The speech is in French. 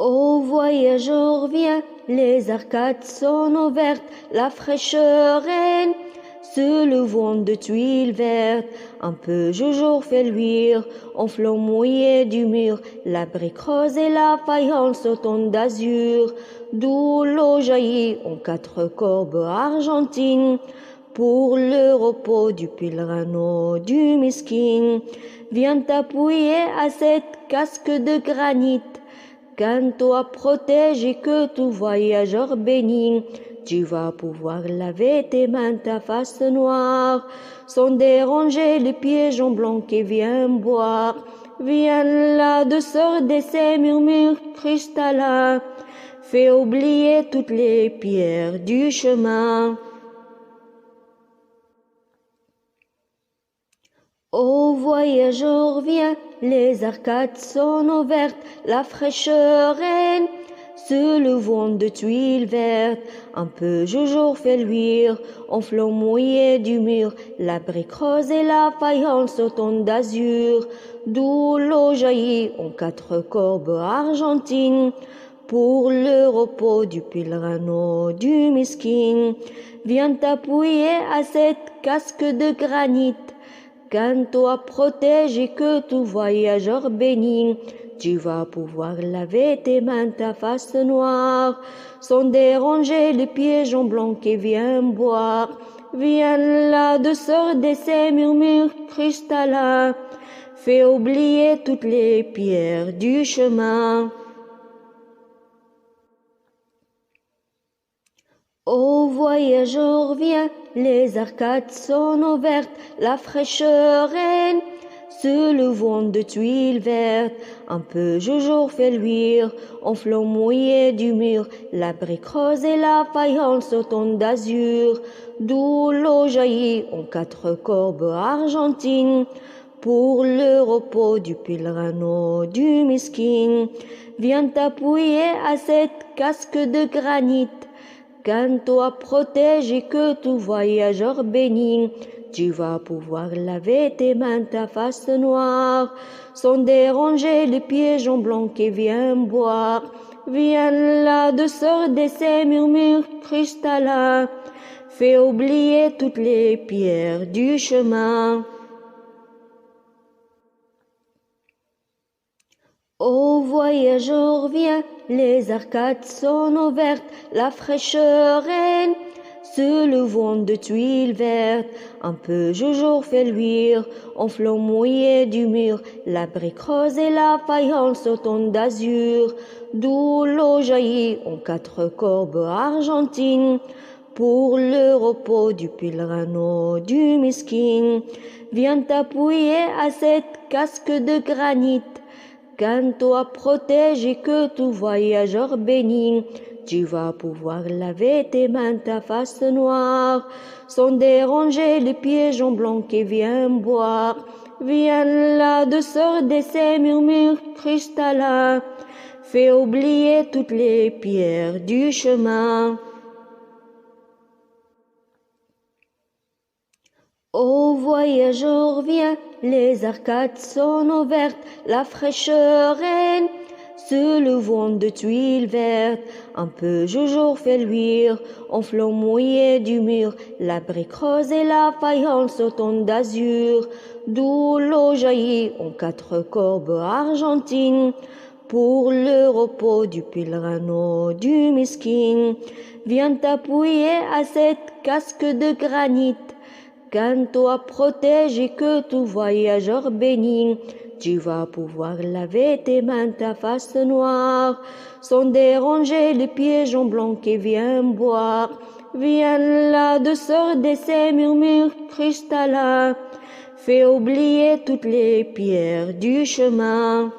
Ô voyageurs, viens, les arcades sont ouvertes, la fraîcheur règne sur le vent de tuiles vertes. Un peu jour fait luire, en flot mouillé du mur, la brique rose et la faïence au ton d'azur, d'où l'eau jaillit en 4 corbes argentines. Pour le repos du pèlerin du miskin, viens t'appuyer à cette casque de granit. Quand toi protège et que tout voyageur béni, tu vas pouvoir laver tes mains, ta face noire, sans déranger les pigeons blancs qui viennent boire. Viens là de sorte de ces murmures cristallins, fais oublier toutes les pierres du chemin. Ô voyageurs, viens, les arcades sont ouvertes, la fraîcheur règne sur le vent de tuiles vertes. Un peu jour fait luire, en flot mouillé du mur, la brique rose et la faïence au ton d'azur, d'où l'eau jaillit en 4 corbes argentines. Pour le repos du pèlerin du miskin, viens t'appuyer à cette casque de granit. Quand toi protège et que tout voyageur béni, tu vas pouvoir laver tes mains, ta face noire, sans déranger les pigeons blancs qui viennent boire. Viens là de sorte de ces murmures cristallins, fais oublier toutes les pierres du chemin. Ô voyageurs, viens, les arcades sont ouvertes, la fraîcheur règne sur le vent de tuiles vertes. Un peu jour fait luire, en flot mouillé du mur, la brique rose et la faïence au ton d'azur, d'où l'eau jaillit en 4 corbes argentines. Pour le repos du pèlerin du miskin, viens t'appuyer à cette casque de granit. Quand toi protège et que tout voyageur béni, tu vas pouvoir laver tes mains, ta face noire, sans déranger les pigeons blancs qui viennent boire. Viens là de sorte de ces murmures cristallins, fais oublier toutes les pierres du chemin. Ô voyageurs, viens, les arcades sont ouvertes, la fraîcheur règne sur le vent de tuiles vertes. Un peu jour fait luire, en flot mouillé du mur, la brique rose et la faïence au ton d'azur, d'où l'eau jaillit en 4 corbes argentines. Pour le repos du pèlerin du miskin, viens t'appuyer à cette casque de granit. Quand toi protège et que tout voyageur béni, tu vas pouvoir laver tes mains, ta face noire, sans déranger les pigeons blancs qui viennent boire. Viens là de sorte de ces murmures cristallins, fais oublier toutes les pierres du chemin. Ô voyageurs, viens, les arcades sont ouvertes, la fraîcheur règne sur le vent de tuiles vertes. Un peu jour fait luire, en flot mouillé du mur, la brique rose et la faïence au ton d'azur, d'où l'eau jaillit en 4 corbes argentines. Pour le repos du pèlerin du miskin, viens t'appuyer à cette casque de granit. Quand toi protège et que tout voyageur béni, tu vas pouvoir laver tes mains, ta face noire, sans déranger les pigeons blancs qui viennent boire. Viens là de sorte de ces murmures cristallins, fais oublier toutes les pierres du chemin.